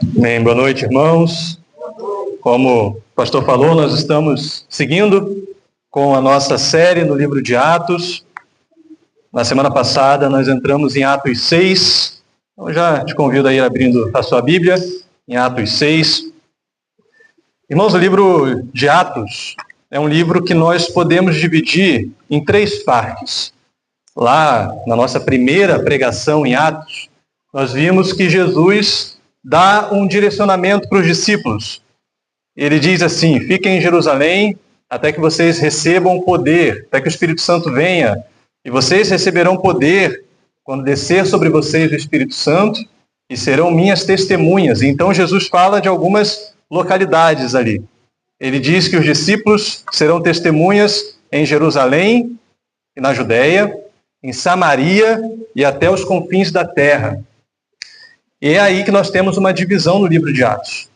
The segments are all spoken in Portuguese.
Bem, boa noite, irmãos. Como o pastor falou, nós estamos seguindo com a nossa série no livro de Atos. Na semana passada nós entramos em Atos 6. Então já te convido a ir abrindo a sua Bíblia em Atos 6. Irmãos, o livro de Atos é um livro que nós podemos dividir em 3 partes. Lá na nossa primeira pregação em Atos, nós vimos que Jesus dá um direcionamento para os discípulos. Ele diz assim: fiquem em Jerusalém até que vocês recebam poder, até que o Espírito Santo venha, e vocês receberão poder quando descer sobre vocês o Espírito Santo, e serão minhas testemunhas. Então Jesus fala de algumas localidades ali. Ele diz que os discípulos serão testemunhas em Jerusalém e na Judéia, em Samaria e até os confins da terra. E é aí que nós temos uma divisão no livro de Atos.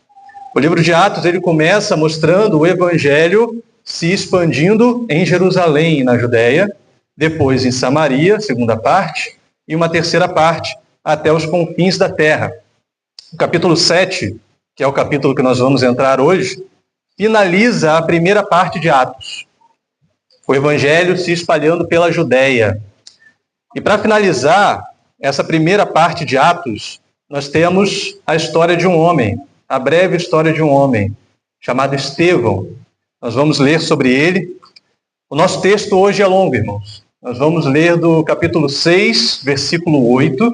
O livro de Atos, ele começa mostrando o evangelho se expandindo em Jerusalém e na Judéia, depois em Samaria, segunda parte, e uma terceira parte até os confins da terra. O capítulo 7, que é o capítulo que nós vamos entrar hoje, finaliza a primeira parte de Atos. O evangelho se espalhando pela Judéia. E para finalizar essa primeira parte de Atos, nós temos a história de um homem, a breve história de um homem, chamado Estevão. Nós vamos ler sobre ele. O nosso texto hoje é longo, irmãos. Nós vamos ler do capítulo 6, versículo 8,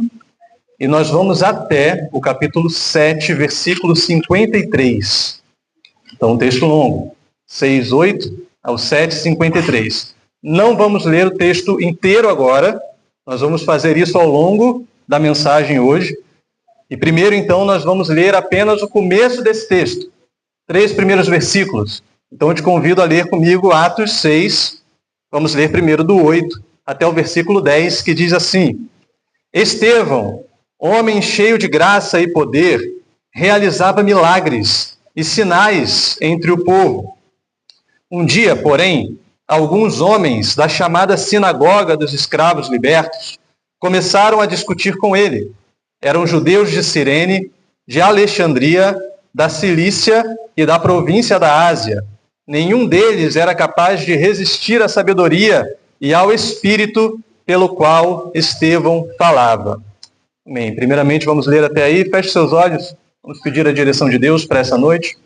e nós vamos até o capítulo 7, versículo 53. Então, um texto longo, 6, 8 ao 7, 53. Não vamos ler o texto inteiro agora, nós vamos fazer isso ao longo da mensagem hoje. E primeiro, então, nós vamos ler apenas o começo desse texto, 3 primeiros versículos. Então, eu te convido a ler comigo Atos 6, vamos ler primeiro do 8 até o versículo 10, que diz assim: Estevão, homem cheio de graça e poder, realizava milagres e sinais entre o povo. Um dia, porém, alguns homens da chamada Sinagoga dos Escravos Libertos começaram a discutir com ele. Eram judeus de Cirene, de Alexandria, da Cilícia e da província da Ásia. Nenhum deles era capaz de resistir à sabedoria e ao espírito pelo qual Estevão falava. Amém. Primeiramente, vamos ler até aí. Feche seus olhos. Vamos pedir a direção de Deus para essa noite.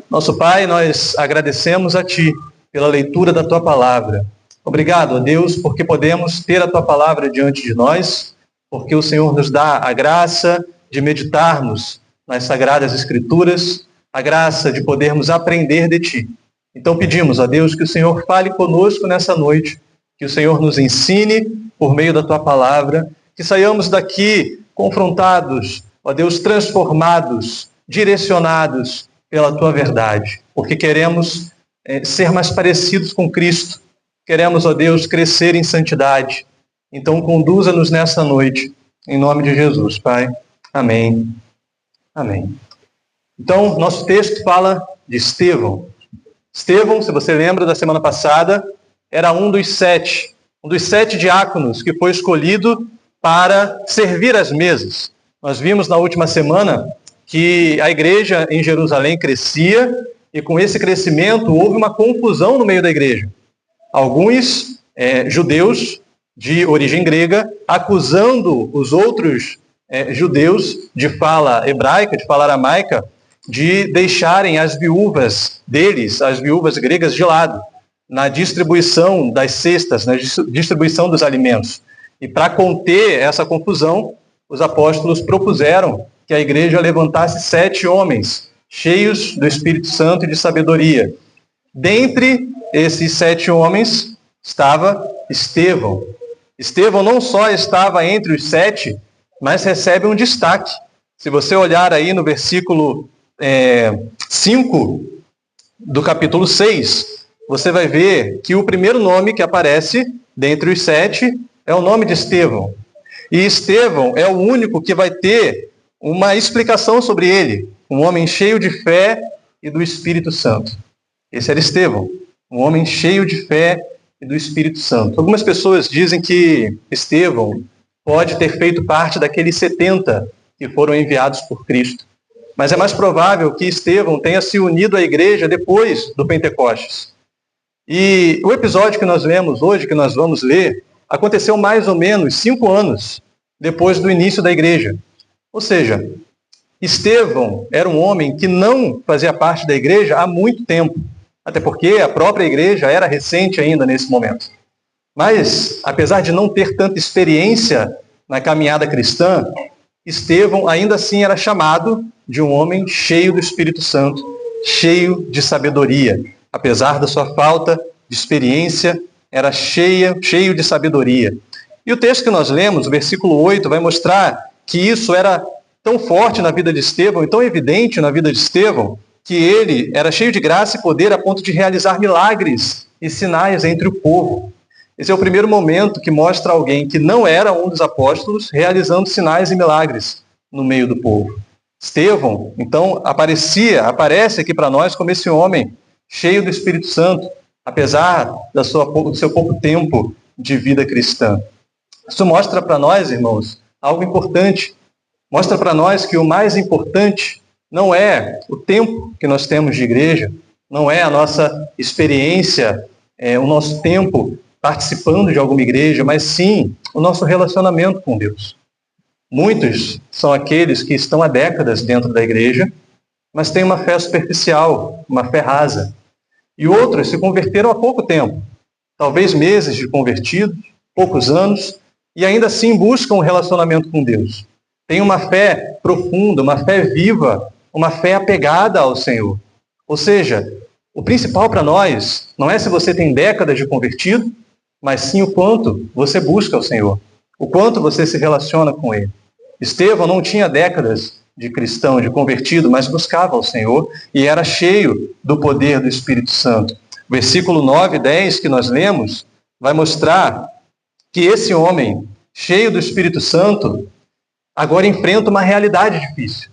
Nosso Pai, nós agradecemos a Ti pela leitura da Tua palavra. Obrigado, ó Deus, porque podemos ter a Tua palavra diante de nós, porque o Senhor nos dá a graça de meditarmos nas Sagradas Escrituras, a graça de podermos aprender de Ti. Então pedimos a Deus que o Senhor fale conosco nessa noite, que o Senhor nos ensine por meio da Tua palavra, que saiamos daqui confrontados, ó Deus, transformados, direcionados pela Tua verdade, porque queremos ser mais parecidos com Cristo, queremos, ó Deus, crescer em santidade. Então, conduza-nos nessa noite, em nome de Jesus, Pai. Amém. Amém. Então, nosso texto fala de Estevão. Estevão, se você lembra da semana passada, era um dos 7 diáconos que foi escolhido para servir as mesas. Nós vimos na última semana que a igreja em Jerusalém crescia, e com esse crescimento houve uma confusão no meio da igreja. Alguns judeus de origem grega, acusando os outros judeus de fala hebraica, de fala aramaica, de deixarem as viúvas deles, as viúvas gregas, de lado, na distribuição das cestas, na distribuição dos alimentos. E para conter essa confusão, os apóstolos propuseram que a igreja levantasse 7 homens, cheios do Espírito Santo e de sabedoria. Dentre esses 7 homens estava Estevão. Estevão não só estava entre os 7, mas recebe um destaque. Se você olhar aí no versículo 5 do capítulo 6, você vai ver que o primeiro nome que aparece dentre os 7 é o nome de Estevão. E Estevão é o único que vai ter uma explicação sobre ele, um homem cheio de fé e do Espírito Santo. Esse era Estevão, um homem cheio de fé e do Espírito Santo. Algumas pessoas dizem que Estevão pode ter feito parte daqueles 70 que foram enviados por Cristo. Mas é mais provável que Estevão tenha se unido à igreja depois do Pentecostes. E o episódio que nós lemos hoje, que nós vamos ler, aconteceu mais ou menos 5 anos depois do início da igreja. Ou seja, Estevão era um homem que não fazia parte da igreja há muito tempo, até porque a própria igreja era recente ainda nesse momento. Mas, apesar de não ter tanta experiência na caminhada cristã, Estevão ainda assim era chamado de um homem cheio do Espírito Santo, cheio de sabedoria. Apesar da sua falta de experiência, era cheio de sabedoria. E o texto que nós lemos, o versículo 8, vai mostrar que isso era tão forte na vida de Estevão e tão evidente na vida de Estevão, que ele era cheio de graça e poder a ponto de realizar milagres e sinais entre o povo. Esse é o primeiro momento que mostra alguém que não era um dos apóstolos realizando sinais e milagres no meio do povo. Estevão, então, aparece aqui para nós como esse homem cheio do Espírito Santo, apesar do seu pouco tempo de vida cristã. Isso mostra para nós, irmãos, algo importante. Mostra para nós que o mais importante não é o tempo que nós temos de igreja, não é a nossa experiência, o nosso tempo participando de alguma igreja, mas sim o nosso relacionamento com Deus. Muitos são aqueles que estão há décadas dentro da igreja, mas têm uma fé superficial, uma fé rasa. E outros se converteram há pouco tempo, talvez meses de convertidos, poucos anos, e ainda assim buscam um relacionamento com Deus. Tem uma fé profunda, uma fé viva, uma fé apegada ao Senhor. Ou seja, o principal para nós não é se você tem décadas de convertido, mas sim o quanto você busca o Senhor, o quanto você se relaciona com Ele. Estevão não tinha décadas de cristão, de convertido, mas buscava o Senhor e era cheio do poder do Espírito Santo. O versículo 9 e 10 que nós lemos vai mostrar que esse homem, cheio do Espírito Santo, agora enfrenta uma realidade difícil.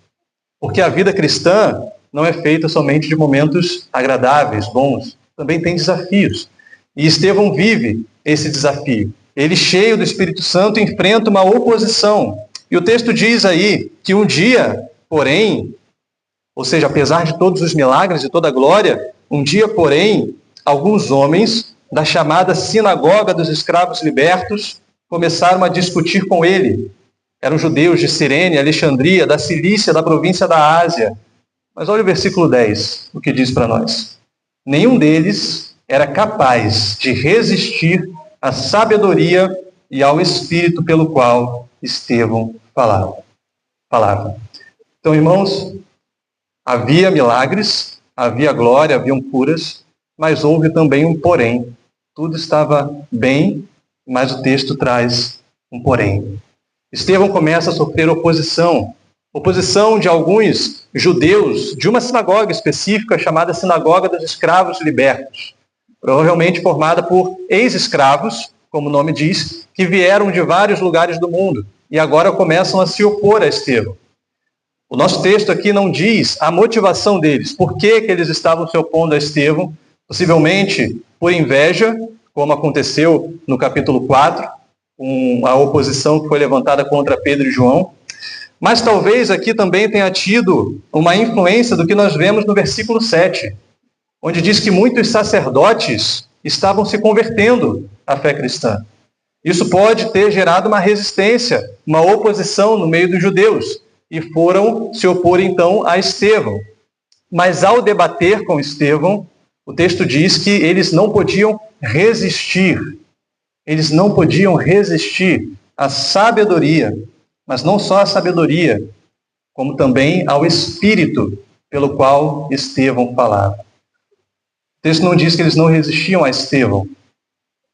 Porque a vida cristã não é feita somente de momentos agradáveis, bons. Também tem desafios. E Estevão vive esse desafio. Ele, cheio do Espírito Santo, enfrenta uma oposição. E o texto diz aí que um dia, porém, ou seja, apesar de todos os milagres e toda a glória, um dia, porém, alguns homens da chamada Sinagoga dos Escravos Libertos começaram a discutir com ele. Eram judeus de Cirene, Alexandria, da Cilícia, da província da Ásia. Mas olha o versículo 10, o que diz para nós. Nenhum deles era capaz de resistir à sabedoria e ao espírito pelo qual Estevão falava. Então, irmãos, havia milagres, havia glória, haviam curas, mas houve também um porém. Tudo estava bem, mas o texto traz um porém. Estevão começa a sofrer oposição de alguns judeus de uma sinagoga específica chamada Sinagoga dos Escravos Libertos, provavelmente formada por ex-escravos, como o nome diz, que vieram de vários lugares do mundo e agora começam a se opor a Estevão. O nosso texto aqui não diz a motivação deles, por que eles estavam se opondo a Estevão, possivelmente por inveja, como aconteceu no capítulo 4, a oposição que foi levantada contra Pedro e João, mas talvez aqui também tenha tido uma influência do que nós vemos no versículo 7, onde diz que muitos sacerdotes estavam se convertendo à fé cristã. Isso pode ter gerado uma resistência, uma oposição no meio dos judeus, e foram se opor então a Estevão. Mas ao debater com Estevão, o texto diz que eles não podiam resistir. Eles não podiam resistir à sabedoria, mas não só à sabedoria, como também ao espírito pelo qual Estevão falava. O texto não diz que eles não resistiam a Estevão.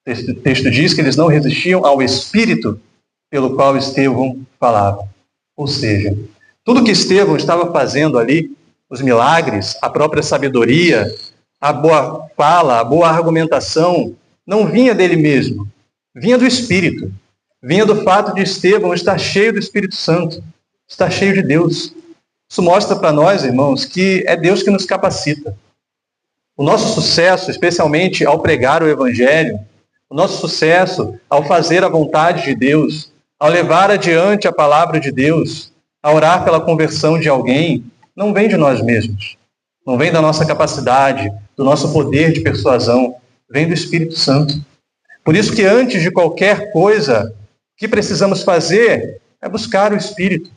O texto diz que eles não resistiam ao espírito pelo qual Estevão falava. Ou seja, tudo que Estevão estava fazendo ali, os milagres, a própria sabedoria, a boa fala, a boa argumentação, não vinha dele mesmo, vinha do Espírito. Vinha do fato de Estevão estar cheio do Espírito Santo, estar cheio de Deus. Isso mostra para nós, irmãos, que é Deus que nos capacita. O nosso sucesso, especialmente ao pregar o Evangelho, o nosso sucesso ao fazer a vontade de Deus, ao levar adiante a palavra de Deus, A orar pela conversão de alguém não vem de nós mesmos, não vem da nossa capacidade, do nosso poder de persuasão, vem do Espírito Santo. Por isso que antes de qualquer coisa, o que precisamos fazer é buscar o Espírito,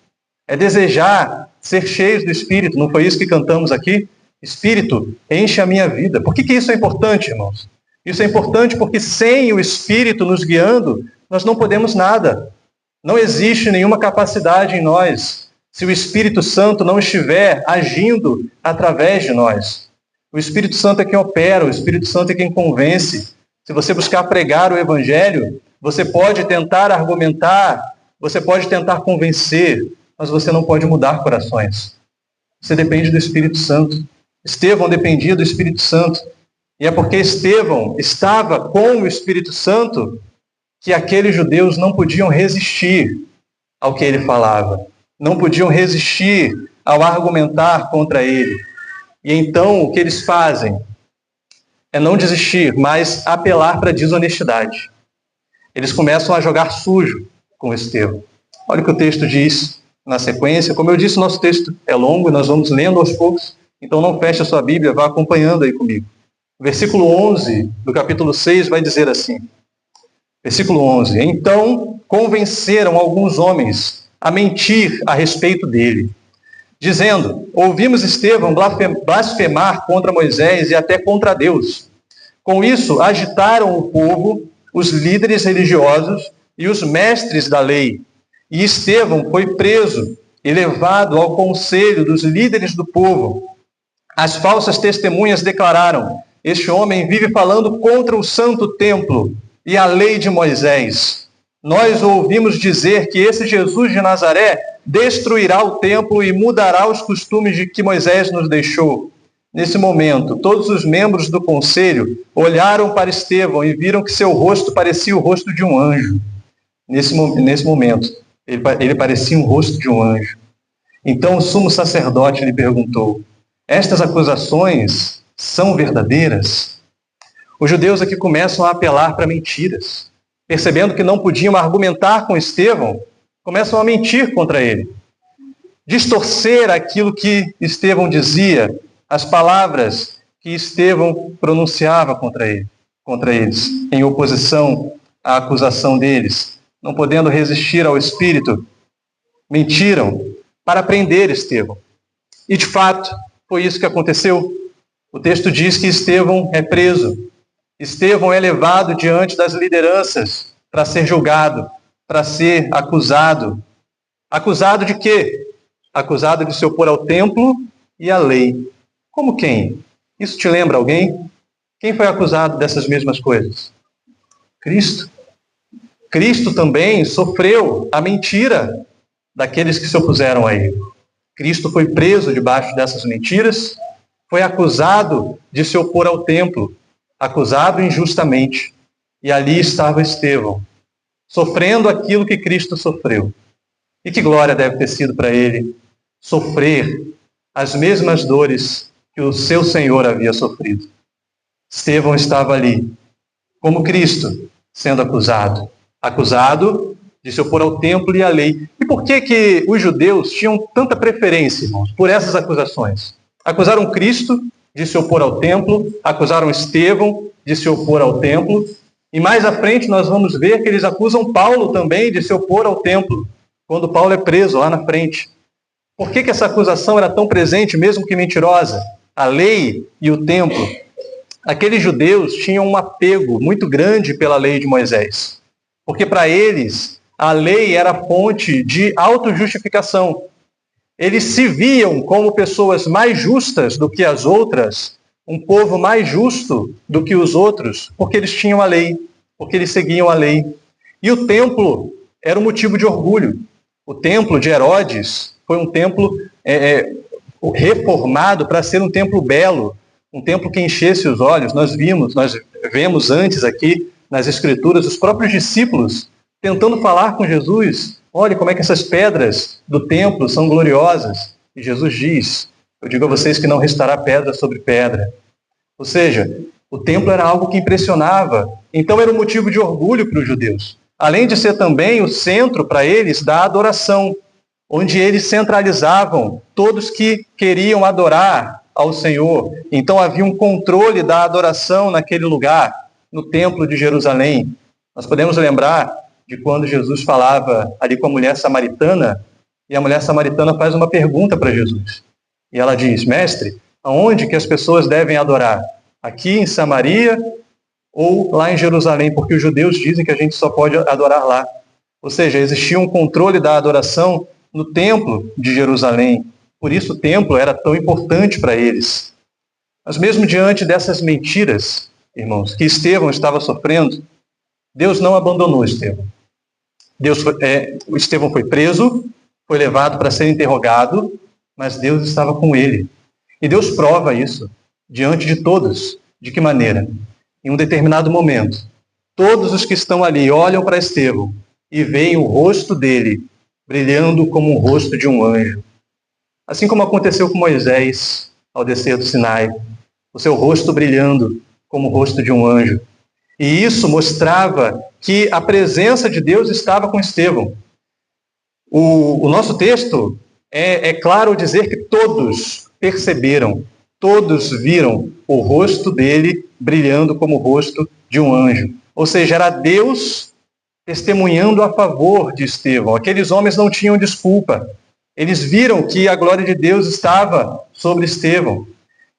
é desejar ser cheios do Espírito. Não foi isso que cantamos aqui? Espírito, enche a minha vida. Por que isso é importante, irmãos? Isso é importante porque sem o Espírito nos guiando, nós não podemos nada. Não existe nenhuma capacidade em nós se o Espírito Santo não estiver agindo através de nós. O Espírito Santo é quem opera, o Espírito Santo é quem convence. Se você buscar pregar o Evangelho, você pode tentar argumentar, você pode tentar convencer, mas você não pode mudar corações. Você depende do Espírito Santo. Estevão dependia do Espírito Santo. E é porque Estevão estava com o Espírito Santo que aqueles judeus não podiam resistir ao que ele falava. Não podiam resistir ao argumentar contra ele. E então o que eles fazem é não desistir, mas apelar para a desonestidade. Eles começam a jogar sujo com Estevão. Olha o que o texto diz na sequência. Como eu disse, nosso texto é longo, nós vamos lendo aos poucos, então não feche a sua Bíblia, vá acompanhando aí comigo. Versículo 11 do capítulo 6 vai dizer assim, versículo 11, então convenceram alguns homens a mentir a respeito dele, dizendo, ouvimos Estevão blasfemar contra Moisés e até contra Deus. Com isso, agitaram o povo, os líderes religiosos e os mestres da lei. E Estevão foi preso e levado ao conselho dos líderes do povo. As falsas testemunhas declararam, este homem vive falando contra o santo templo e a lei de Moisés. Nós ouvimos dizer que esse Jesus de Nazaré destruirá o templo e mudará os costumes de que Moisés nos deixou. Nesse momento, todos os membros do conselho olharam para Estevão e viram que seu rosto parecia o rosto de um anjo. Nesse momento, ele parecia um rosto de um anjo. Então o sumo sacerdote lhe perguntou, estas acusações são verdadeiras? Os judeus aqui começam a apelar para mentiras. Percebendo que não podiam argumentar com Estevão, começam a mentir contra ele. Distorcer aquilo que Estevão dizia, as palavras que Estevão pronunciava contra eles, em oposição à acusação deles. Não podendo resistir ao Espírito, mentiram para prender Estevão. E de fato, foi isso que aconteceu. O texto diz que Estevão é preso. Estevão é levado diante das lideranças para ser julgado, para ser acusado. Acusado de quê? Acusado de se opor ao templo e à lei. Como quem? Isso te lembra alguém? Quem foi acusado dessas mesmas coisas? Cristo. Cristo também sofreu a mentira daqueles que se opuseram a ele. Cristo foi preso debaixo dessas mentiras, foi acusado de se opor ao templo, acusado injustamente. E ali estava Estevão, sofrendo aquilo que Cristo sofreu. E que glória deve ter sido para ele sofrer as mesmas dores que o seu Senhor havia sofrido. Estevão estava ali, como Cristo, sendo acusado de se opor ao templo e à lei. E por que os judeus tinham tanta preferência, irmãos, por essas acusações? Acusaram Cristo de se opor ao templo, acusaram Estevão de se opor ao templo, e mais à frente nós vamos ver que eles acusam Paulo também de se opor ao templo, quando Paulo é preso lá na frente. Por que essa acusação era tão presente, mesmo que mentirosa? A lei e o templo. Aqueles judeus tinham um apego muito grande pela lei de Moisés, porque para eles a lei era fonte de autojustificação. Eles se viam como pessoas mais justas do que as outras, um povo mais justo do que os outros, porque eles tinham a lei, porque eles seguiam a lei. E o templo era um motivo de orgulho. O templo de Herodes foi um templo reformado para ser um templo belo, um templo que enchesse os olhos. Nós vemos antes aqui nas Escrituras os próprios discípulos tentando falar com Jesus. Olha como é que essas pedras do templo são gloriosas. E Jesus diz, eu digo a vocês que não restará pedra sobre pedra. Ou seja, o templo era algo que impressionava. Então era um motivo de orgulho para os judeus. Além de ser também o centro para eles da adoração. onde eles centralizavam todos que queriam adorar ao Senhor. Então havia um controle da adoração naquele lugar, no Templo de Jerusalém. Nós podemos lembrar de quando Jesus falava ali com a mulher samaritana, e a mulher samaritana faz uma pergunta para Jesus. E ela diz: Mestre, aonde que as pessoas devem adorar? Aqui em Samaria ou lá em Jerusalém? Porque os judeus dizem que a gente só pode adorar lá. Ou seja, existia um controle da adoração no Templo de Jerusalém. Por isso o templo era tão importante para eles. Mas mesmo diante dessas mentiras, irmãos, que Estevão estava sofrendo, Deus não abandonou Estevão. Estevão foi preso, foi levado para ser interrogado, mas Deus estava com ele. E Deus prova isso diante de todos. De que maneira? Em um determinado momento, todos os que estão ali olham para Estevão e veem o rosto dele brilhando como o rosto de um anjo. Assim como aconteceu com Moisés ao descer do Sinai, o seu rosto brilhando como o rosto de um anjo. E isso mostrava que a presença de Deus estava com Estevão. O nosso texto é claro ao dizer que todos perceberam, todos viram o rosto dele brilhando como o rosto de um anjo. Ou seja, era Deus testemunhando a favor de Estevão. Aqueles homens não tinham desculpa. Eles viram que a glória de Deus estava sobre Estevão.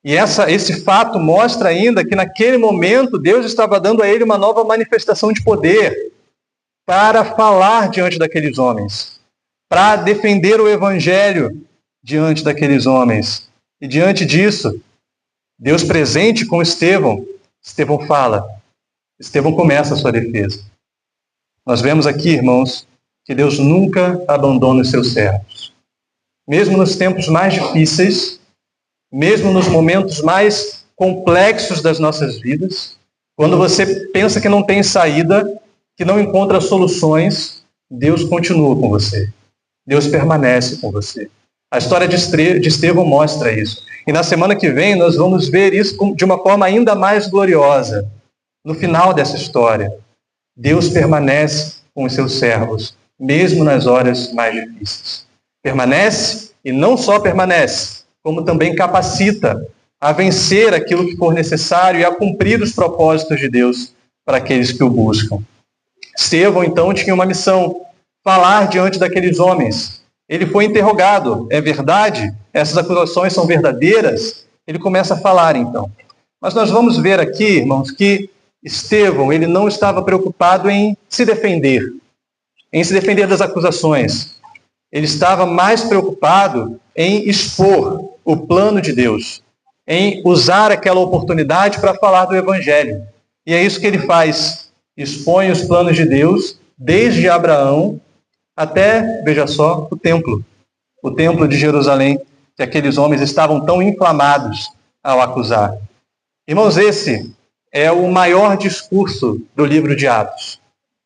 E esse fato mostra ainda que naquele momento Deus estava dando a ele uma nova manifestação de poder para falar diante daqueles homens, para defender o evangelho diante daqueles homens. E diante disso, Deus presente com Estevão, Estevão fala, Estevão começa a sua defesa. Nós vemos aqui, irmãos, que Deus nunca abandona os seus servos. Mesmo nos tempos mais difíceis, mesmo nos momentos mais complexos das nossas vidas, quando você pensa que não tem saída, que não encontra soluções, Deus continua com você. Deus permanece com você. A história de Estevão mostra isso. E na semana que vem nós vamos ver isso de uma forma ainda mais gloriosa. No final dessa história, Deus permanece com os seus servos, mesmo nas horas mais difíceis. Permanece e não só permanece, como também capacita a vencer aquilo que for necessário e a cumprir os propósitos de Deus para aqueles que o buscam. Estevão, então, tinha uma missão: falar diante daqueles homens. Ele foi interrogado: é verdade? Essas acusações são verdadeiras? Ele começa a falar, então. Mas nós vamos ver aqui, irmãos, que Estevão, ele não estava preocupado em se defender das acusações. Ele estava mais preocupado em expor o plano de Deus, em usar aquela oportunidade para falar do Evangelho. E é isso que ele faz. Expõe os planos de Deus, desde Abraão até, veja só, o templo de Jerusalém, que aqueles homens estavam tão inflamados ao acusar. Irmãos, esse é o maior discurso do livro de Atos.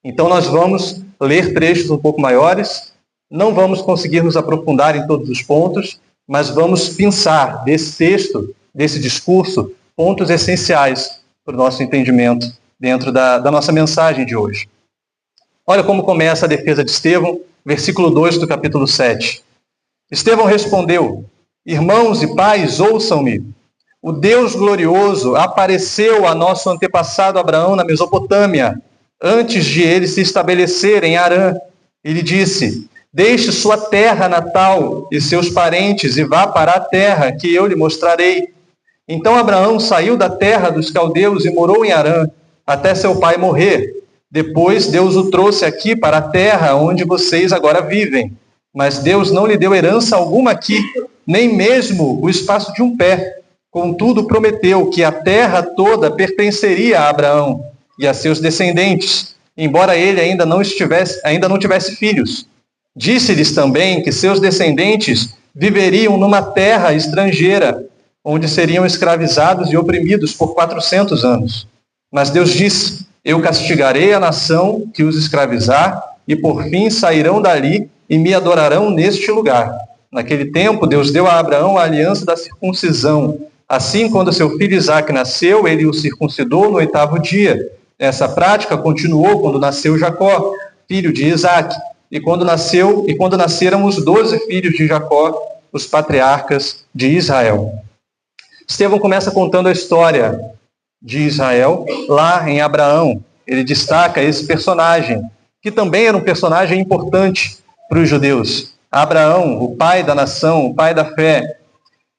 Então nós vamos ler trechos um pouco maiores, não vamos conseguir nos aprofundar em todos os pontos, mas vamos pensar desse texto, desse discurso, pontos essenciais para o nosso entendimento dentro da nossa mensagem de hoje. Olha como começa a defesa de Estevão, versículo 2 do capítulo 7. Estevão respondeu: irmãos e pais, ouçam-me. O Deus glorioso apareceu a nosso antepassado Abraão na Mesopotâmia, antes de ele se estabelecer em Harã. Ele disse: deixe sua terra natal e seus parentes e vá para a terra que eu lhe mostrarei. Então Abraão saiu da terra dos caldeus e morou em Harã, até seu pai morrer. Depois Deus o trouxe aqui para a terra onde vocês agora vivem. Mas Deus não lhe deu herança alguma aqui, nem mesmo o espaço de um pé. Contudo, prometeu que a terra toda pertenceria a Abraão e a seus descendentes, embora ele ainda não tivesse filhos. Disse-lhes também que seus descendentes viveriam numa terra estrangeira, onde seriam escravizados e oprimidos por 400 anos. Mas Deus disse: eu castigarei a nação que os escravizar, e por fim sairão dali e me adorarão neste lugar. Naquele tempo, Deus deu a Abraão a aliança da circuncisão. Assim, quando seu filho Isaque nasceu, ele o circuncidou no 8º dia. Essa prática continuou quando nasceu Jacó, filho de Isaque. e quando nasceram os 12 filhos de Jacó, os patriarcas de Israel. Estevão começa contando a história de Israel lá em Abraão. Ele destaca esse personagem, que também era um personagem importante para os judeus. Abraão, o pai da nação, o pai da fé.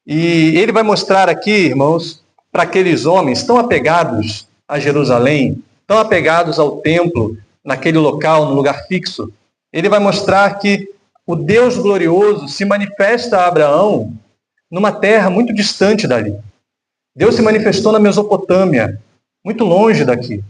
E ele vai mostrar aqui, irmãos, para aqueles homens tão apegados a Jerusalém, tão apegados ao templo, naquele local, no lugar fixo. Ele vai mostrar que o Deus glorioso se manifesta a Abraão numa terra muito distante dali. Deus se manifestou na Mesopotâmia, muito longe daqui.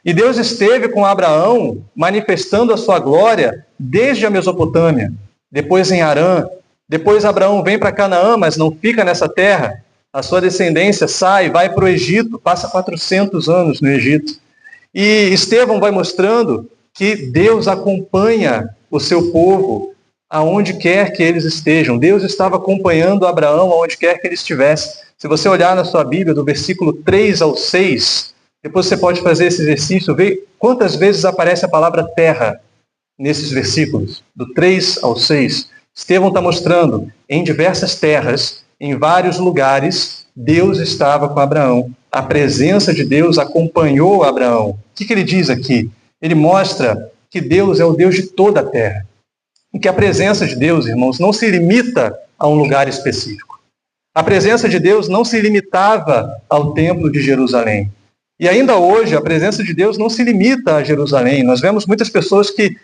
E Deus esteve com Abraão manifestando a sua glória desde a Mesopotâmia, depois em Harã. Depois Abraão vem para Canaã, mas não fica nessa terra. A sua descendência sai, vai para o Egito, passa 400 anos no Egito. E Estevão vai mostrando que Deus acompanha o seu povo aonde quer que eles estejam. Deus estava acompanhando Abraão aonde quer que ele estivesse. Se você olhar na sua Bíblia, do versículo 3 ao 6, depois você pode fazer esse exercício, ver quantas vezes aparece a palavra terra nesses versículos, do 3 ao 6. Estevão está mostrando, em diversas terras, em vários lugares, Deus estava com Abraão. A presença de Deus acompanhou Abraão. O que ele diz aqui? Ele mostra que Deus é o Deus de toda a terra. E que a presença de Deus, irmãos, não se limita a um lugar específico. A presença de Deus não se limitava ao templo de Jerusalém. E ainda hoje, a presença de Deus não se limita a Jerusalém. Nós vemos muitas pessoas que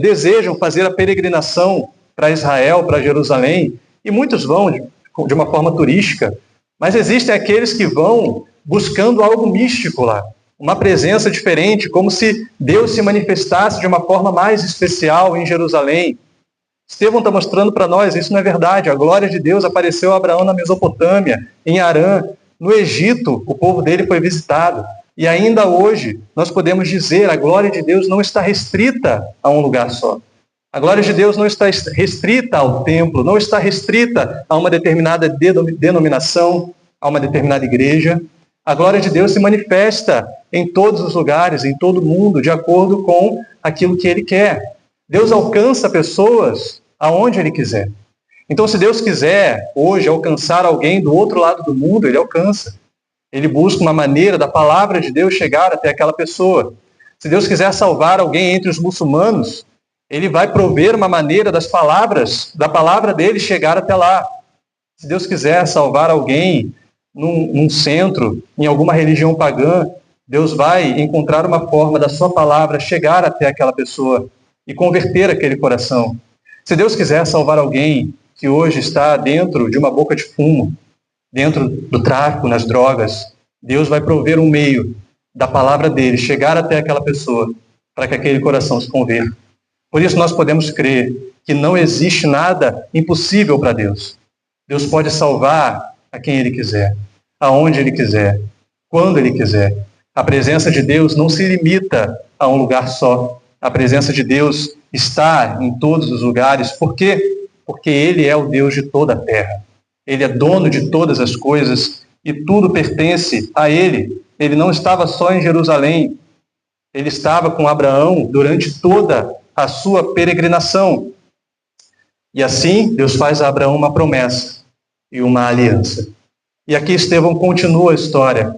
desejam fazer a peregrinação para Israel, para Jerusalém, e muitos vão de uma forma turística, mas existem aqueles que vão buscando algo místico lá, uma presença diferente, como se Deus se manifestasse de uma forma mais especial em Jerusalém. Estevão está mostrando para nós, isso não é verdade. A glória de Deus apareceu a Abraão na Mesopotâmia, em Harã, no Egito, o povo dele foi visitado. E ainda hoje, nós podemos dizer, a glória de Deus não está restrita a um lugar só. A glória de Deus não está restrita ao templo, não está restrita a uma determinada denominação, a uma determinada igreja. A glória de Deus se manifesta em todos os lugares, em todo o mundo, de acordo com aquilo que Ele quer. Deus alcança pessoas aonde Ele quiser. Então, se Deus quiser hoje alcançar alguém do outro lado do mundo, Ele alcança. Ele busca uma maneira da palavra de Deus chegar até aquela pessoa. Se Deus quiser salvar alguém entre os muçulmanos, Ele vai prover uma maneira das palavras, da palavra dele chegar até lá. Se Deus quiser salvar alguém num centro, em alguma religião pagã, Deus vai encontrar uma forma da sua palavra chegar até aquela pessoa e converter aquele coração. Se Deus quiser salvar alguém que hoje está dentro de uma boca de fumo, dentro do tráfico, nas drogas, Deus vai prover um meio da palavra dele chegar até aquela pessoa para que aquele coração se converta. Por isso nós podemos crer que não existe nada impossível para Deus. Deus pode salvar a quem Ele quiser, aonde Ele quiser, quando Ele quiser. A presença de Deus não se limita a um lugar só. A presença de Deus está em todos os lugares. Por quê? Porque Ele é o Deus de toda a terra. Ele é dono de todas as coisas e tudo pertence a Ele. Ele não estava só em Jerusalém. Ele estava com Abraão durante toda a sua peregrinação. E assim, Deus faz a Abraão uma promessa e uma aliança. E aqui Estevão continua a história,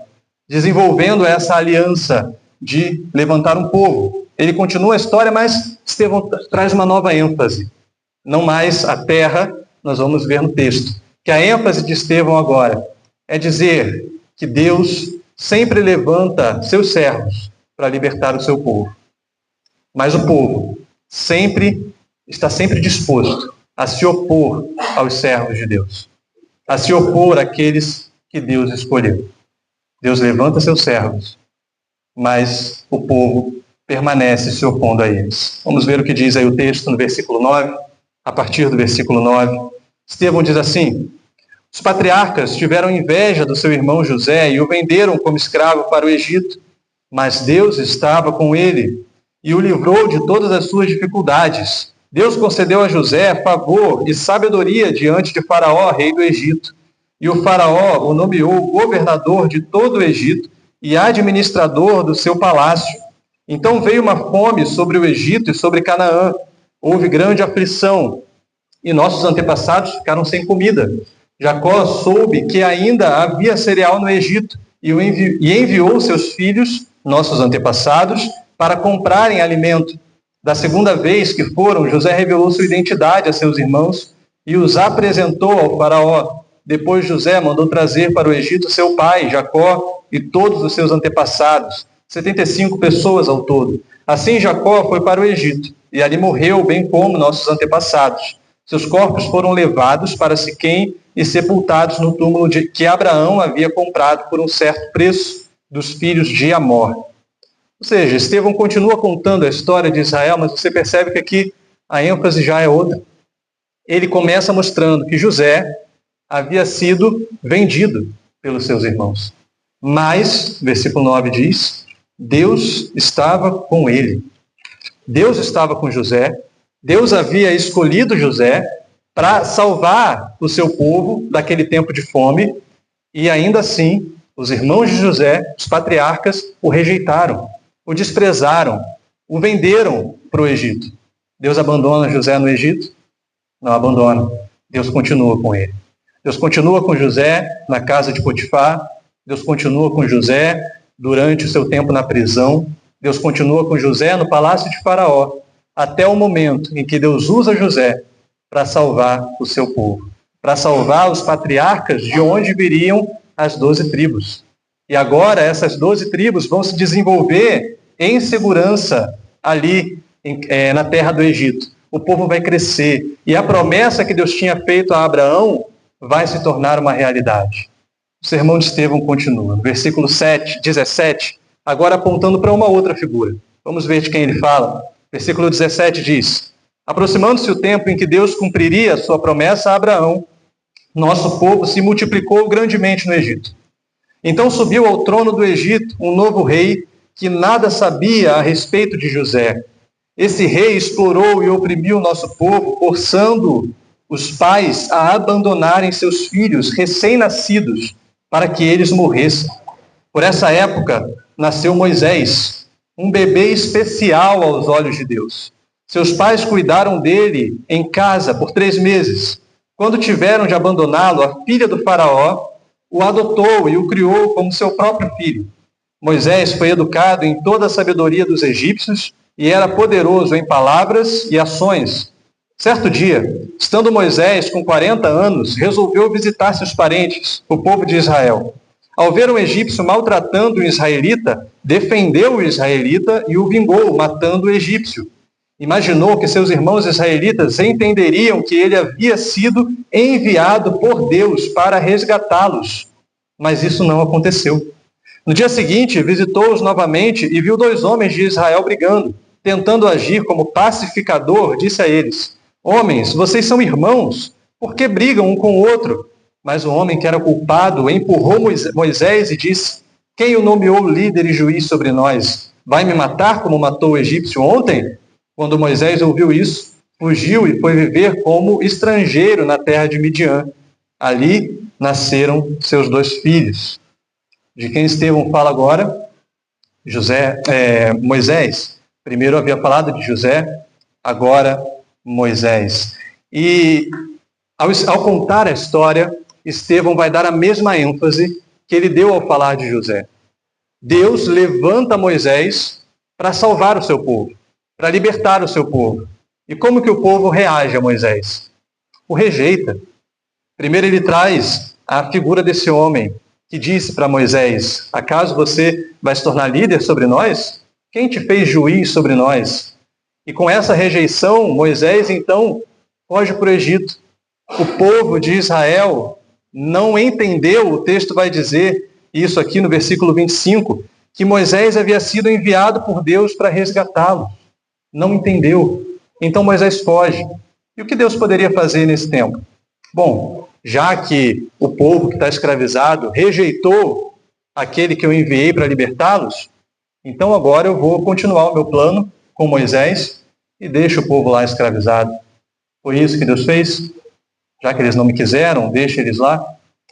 desenvolvendo essa aliança de levantar um povo. Ele continua a história, mas Estevão traz uma nova ênfase. Não mais a terra, nós vamos ver no texto. Que a ênfase de Estevão agora é dizer que Deus sempre levanta seus servos para libertar o seu povo. Mas o povo está sempre disposto a se opor aos servos de Deus, a se opor àqueles que Deus escolheu. Deus levanta seus servos, mas o povo permanece se opondo a eles. Vamos ver o que diz aí o texto no versículo 9, a partir do versículo 9. Estevão diz assim: os patriarcas tiveram inveja do seu irmão José e o venderam como escravo para o Egito, mas Deus estava com ele e o livrou de todas as suas dificuldades. Deus concedeu a José favor e sabedoria diante de Faraó, rei do Egito. E o Faraó o nomeou governador de todo o Egito e administrador do seu palácio. Então veio uma fome sobre o Egito e sobre Canaã. houve grande aflição e nossos antepassados ficaram sem comida. Jacó soube que ainda havia cereal no Egito e enviou seus filhos, nossos antepassados, para comprarem alimento. Da segunda vez que foram, José revelou sua identidade a seus irmãos e os apresentou ao faraó. Depois José mandou trazer para o Egito seu pai, Jacó, e todos os seus antepassados, 75 pessoas ao todo. Assim Jacó foi para o Egito, e ali morreu, bem como nossos antepassados. Seus corpos foram levados para Siquém e sepultados no túmulo que Abraão havia comprado por um certo preço dos filhos de Amor. Ou seja, Estevão continua contando a história de Israel, mas você percebe que aqui a ênfase já é outra. Ele começa mostrando que José havia sido vendido pelos seus irmãos. Mas, versículo 9 diz, Deus estava com ele. Deus estava com José. Deus havia escolhido José para salvar o seu povo daquele tempo de fome. E ainda assim, os irmãos de José, os patriarcas, o rejeitaram, o desprezaram, o venderam para o Egito. Deus abandona José no Egito? Não abandona. Deus continua com ele. Deus continua com José na casa de Potifar. Deus continua com José durante o seu tempo na prisão. Deus continua com José no palácio de Faraó, até o momento em que Deus usa José para salvar o seu povo, para salvar os patriarcas de onde viriam as 12 tribos. E agora essas 12 tribos vão se desenvolver em segurança ali na terra do Egito. O povo vai crescer e a promessa que Deus tinha feito a Abraão vai se tornar uma realidade. O sermão de Estevão continua. No versículo 17, agora apontando para uma outra figura. Vamos ver de quem ele fala. Versículo 17 diz: aproximando-se o tempo em que Deus cumpriria a sua promessa a Abraão, nosso povo se multiplicou grandemente no Egito. Então subiu ao trono do Egito um novo rei que nada sabia a respeito de José. Esse rei explorou e oprimiu o nosso povo, forçando os pais a abandonarem seus filhos recém-nascidos para que eles morressem. Por essa época nasceu Moisés, um bebê especial aos olhos de Deus. Seus pais cuidaram dele em casa por 3 meses. Quando tiveram de abandoná-lo, a filha do faraó o adotou e o criou como seu próprio filho. Moisés foi educado em toda a sabedoria dos egípcios e era poderoso em palavras e ações. Certo dia, estando Moisés com 40 anos, resolveu visitar seus parentes, o povo de Israel. Ao ver um egípcio maltratando um israelita, defendeu o israelita e o vingou, matando o egípcio. Imaginou que seus irmãos israelitas entenderiam que ele havia sido enviado por Deus para resgatá-los. Mas isso não aconteceu. No dia seguinte, visitou-os novamente e viu 2 homens de Israel brigando. Tentando agir como pacificador, disse a eles: homens, vocês são irmãos, por que brigam um com o outro? Mas o homem que era culpado empurrou Moisés e disse: quem o nomeou líder e juiz sobre nós? Vai me matar como matou o egípcio ontem? Quando Moisés ouviu isso, fugiu e foi viver como estrangeiro na terra de Midian. Ali nasceram seus 2 filhos. De quem Estevão fala agora? Moisés. Primeiro havia falado de José, agora Moisés. E ao contar a história, Estevão vai dar a mesma ênfase que ele deu ao falar de José. Deus levanta Moisés para salvar o seu povo, para libertar o seu povo. E como que o povo reage a Moisés? O rejeita. Primeiro ele traz a figura desse homem que disse para Moisés: acaso você vai se tornar líder sobre nós? Quem te fez juiz sobre nós? E com essa rejeição, Moisés então foge para o Egito. O povo de Israel não entendeu, o texto vai dizer isso aqui no versículo 25, que Moisés havia sido enviado por Deus para resgatá-lo. Não entendeu. Então Moisés foge. E o que Deus poderia fazer nesse tempo? Bom, já que o povo que está escravizado rejeitou aquele que eu enviei para libertá-los, então agora eu vou continuar o meu plano com Moisés e deixo o povo lá escravizado. Foi isso que Deus fez? Já que eles não me quiseram, deixa eles lá?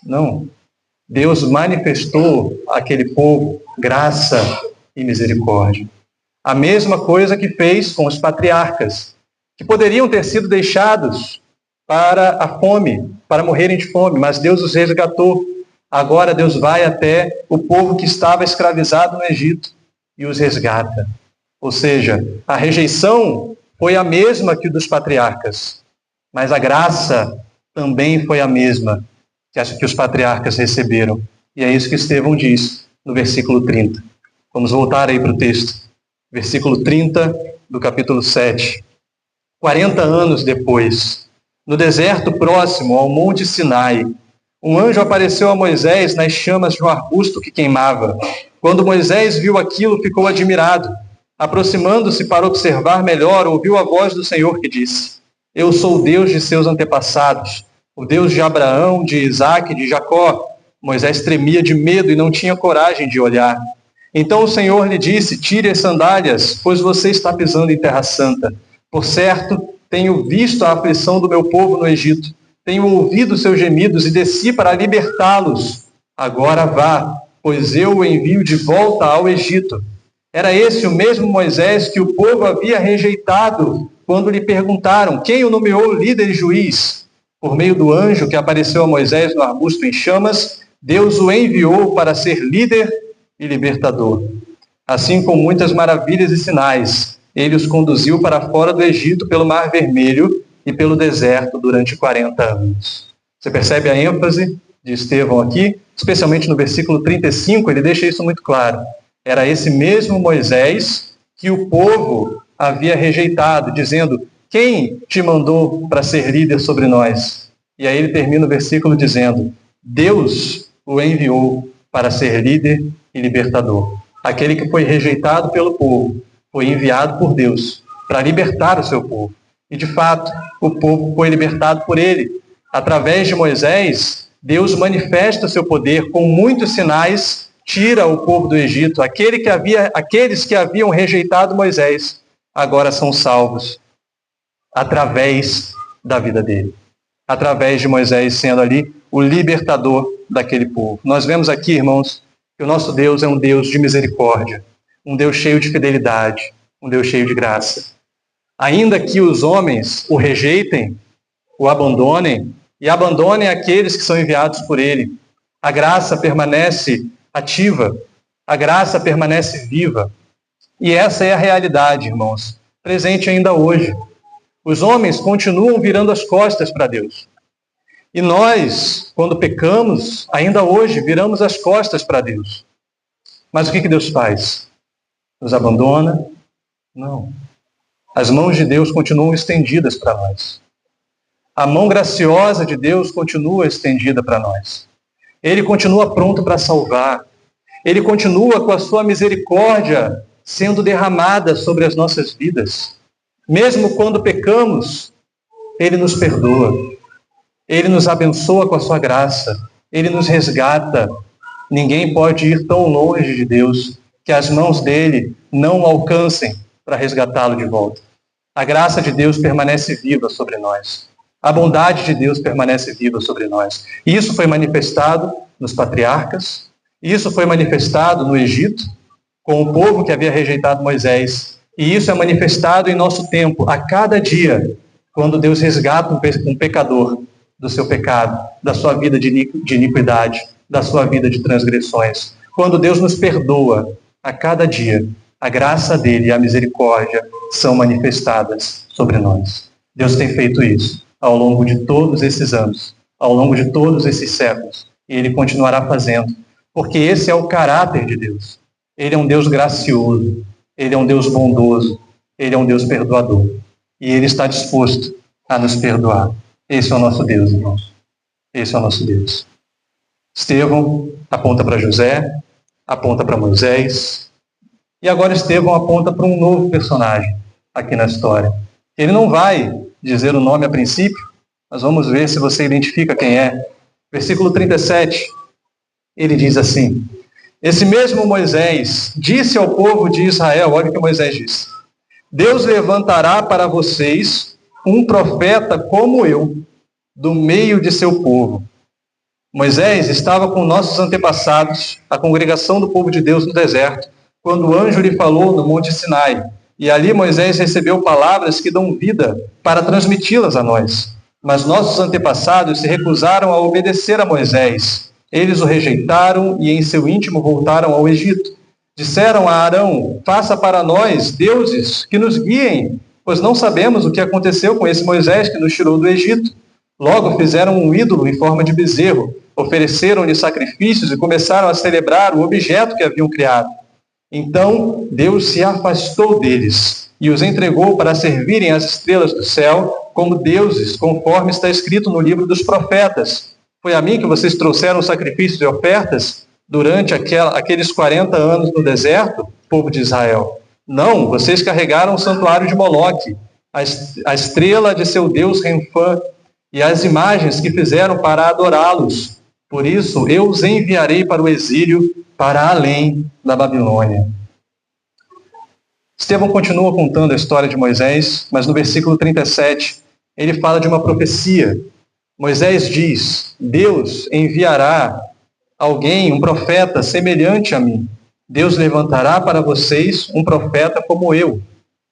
Não. Deus manifestou àquele povo graça e misericórdia. A mesma coisa que fez com os patriarcas. que poderiam ter sido deixados para a fome, para morrerem de fome, mas Deus os resgatou. Agora Deus vai até o povo que estava escravizado no Egito e os resgata. Ou seja, a rejeição foi a mesma que o dos patriarcas, mas a graça também foi a mesma que os patriarcas receberam. E é isso que Estevão diz no versículo 30. Vamos voltar aí para o texto. Versículo 30 do capítulo 7. 40 anos depois, no deserto próximo ao Monte Sinai, um anjo apareceu a Moisés nas chamas de um arbusto que queimava. Quando Moisés viu aquilo, ficou admirado. Aproximando-se para observar melhor, ouviu a voz do Senhor que disse: Eu sou o Deus de seus antepassados, o Deus de Abraão, de Isaque e de Jacó. Moisés tremia de medo e não tinha coragem de olhar. Então o Senhor lhe disse: Tire as sandálias, pois você está pisando em terra santa. Por certo, tenho visto a aflição do meu povo no Egito. Tenho ouvido seus gemidos e desci para libertá-los. Agora vá, pois eu o envio de volta ao Egito. Era esse o mesmo Moisés que o povo havia rejeitado quando lhe perguntaram: quem o nomeou líder e juiz? Por meio do anjo que apareceu a Moisés no arbusto em chamas, Deus o enviou para ser líder e libertador. Assim, com muitas maravilhas e sinais, ele os conduziu para fora do Egito pelo Mar Vermelho e pelo deserto durante 40 anos. Você percebe a ênfase de Estevão aqui? Especialmente no versículo 35, ele deixa isso muito claro. Era esse mesmo Moisés que o povo havia rejeitado, dizendo: quem te mandou para ser líder sobre nós? E aí ele termina o versículo dizendo: Deus o enviou para ser líder e libertador. Aquele que foi rejeitado pelo povo foi enviado por Deus para libertar o seu povo. E de fato, o povo foi libertado por ele. Através de Moisés, Deus manifesta o seu poder com muitos sinais, tira o povo do Egito. Aqueles que haviam rejeitado Moisés agora são salvos através da vida dele. Através de Moisés sendo ali o libertador daquele povo. Nós vemos aqui, irmãos, que o nosso Deus é um Deus de misericórdia, um Deus cheio de fidelidade, um Deus cheio de graça. Ainda que os homens o rejeitem, o abandonem, e abandonem aqueles que são enviados por ele, a graça permanece ativa, a graça permanece viva. E essa é a realidade, irmãos, presente ainda hoje. Os homens continuam virando as costas para Deus. E nós, quando pecamos, ainda hoje viramos as costas para Deus. Mas o que Deus faz? Nos abandona? Não. As mãos de Deus continuam estendidas para nós. A mão graciosa de Deus continua estendida para nós. Ele continua pronto para salvar. Ele continua com a sua misericórdia sendo derramada sobre as nossas vidas. Mesmo quando pecamos, Ele nos perdoa. Ele nos abençoa com a sua graça. Ele nos resgata. Ninguém pode ir tão longe de Deus que as mãos dele não o alcancem para resgatá-lo de volta. A graça de Deus permanece viva sobre nós. A bondade de Deus permanece viva sobre nós. Isso foi manifestado nos patriarcas. Isso foi manifestado no Egito, com o povo que havia rejeitado Moisés. E isso é manifestado em nosso tempo, a cada dia, quando Deus resgata um pecador do seu pecado, da sua vida de iniquidade, da sua vida de transgressões. Quando Deus nos perdoa a cada dia, a graça dele e a misericórdia são manifestadas sobre nós. Deus tem feito isso ao longo de todos esses anos, ao longo de todos esses séculos, e ele continuará fazendo, porque esse é o caráter de Deus. Ele é um Deus gracioso, ele é um Deus bondoso, ele é um Deus perdoador, e ele está disposto a nos perdoar. Esse é o nosso Deus, irmãos. Esse é o nosso Deus. Estevão aponta para José, aponta para Moisés, e agora Estevão aponta para um novo personagem aqui na história. Ele não vai dizer o nome a princípio, mas vamos ver se você identifica quem é. Versículo 37, ele diz assim: esse mesmo Moisés disse ao povo de Israel, olha o que Moisés disse: Deus levantará para vocês um profeta como eu, do meio de seu povo. Moisés estava com nossos antepassados, a congregação do povo de Deus no deserto, quando o anjo lhe falou no Monte Sinai. E ali Moisés recebeu palavras que dão vida para transmiti-las a nós. Mas nossos antepassados se recusaram a obedecer a Moisés. Eles o rejeitaram e em seu íntimo voltaram ao Egito. Disseram a Arão: faça para nós deuses que nos guiem, pois não sabemos o que aconteceu com esse Moisés que nos tirou do Egito. Logo fizeram um ídolo em forma de bezerro, ofereceram-lhe sacrifícios e começaram a celebrar o objeto que haviam criado. Então Deus se afastou deles e os entregou para servirem as estrelas do céu como deuses, conforme está escrito no livro dos profetas. Foi a mim que vocês trouxeram sacrifícios e ofertas durante aqueles 40 anos no deserto, povo de Israel. Não, vocês carregaram o santuário de Moloque, a estrela de seu deus Renfã, e as imagens que fizeram para adorá-los. Por isso eu os enviarei para o exílio, para além da Babilônia. Estevão continua contando a história de Moisés, mas no versículo 37, ele fala de uma profecia. Moisés diz: Deus enviará alguém, um profeta semelhante a mim. Deus levantará para vocês um profeta como eu,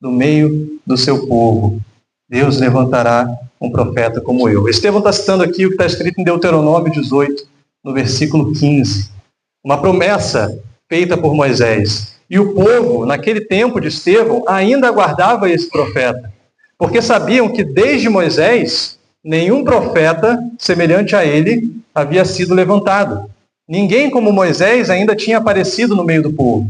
no meio do seu povo. Deus levantará um profeta como eu. Estevão está citando aqui o que está escrito em Deuteronômio 18, no versículo 15. Uma promessa feita por Moisés. E o povo, naquele tempo de Estevão, ainda aguardava esse profeta, porque sabiam que desde Moisés, nenhum profeta semelhante a ele havia sido levantado. Ninguém como Moisés ainda tinha aparecido no meio do povo.